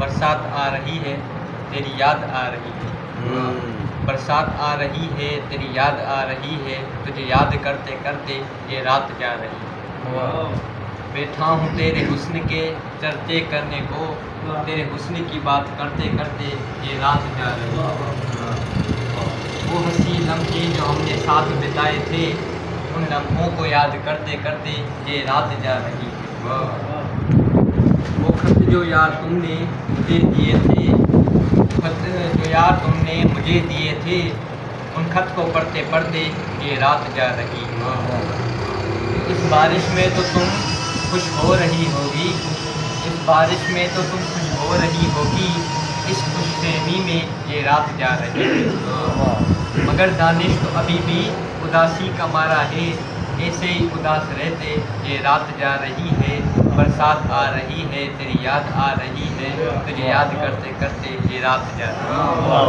برسات آ رہی ہے تیری یاد آ رہی ہے، برسات آ رہی ہے تیری یاد آ رہی ہے، تجھے یاد کرتے کرتے یہ رات جا رہی ہے۔ بیٹھا ہوں تیرے حسن کے چرچے کرنے کو، تیرے حسن کی بات کرتے کرتے یہ رات جا رہی ہے۔ وہ ہنسی لمحے جو ہم نے ساتھ بتائے تھے، ان لمحوں کو یاد کرتے کرتے یہ رات جا رہی ہے۔ وہ خط جو یار تم نے مجھے دیے تھے، خط جو یار تم نے مجھے دیے تھے، ان خط کو پڑھتے پڑھتے یہ رات جا رہی ہے۔ اس بارش میں تو تم خوش ہو رہی ہوگی، اس بارش میں تو تم خوش ہو رہی ہوگی، اس خوش فہمی میں یہ رات جا رہی ہے۔ مگر دانش تو ابھی بھی اداسی کا مارا ہے، ایسے ہی اداس رہتے یہ رات جا رہی ہے۔ برسات آ رہی ہے تیری یاد آ رہی ہے، تجھے یاد کرتے کرتے یہ رات جا رہی ہے۔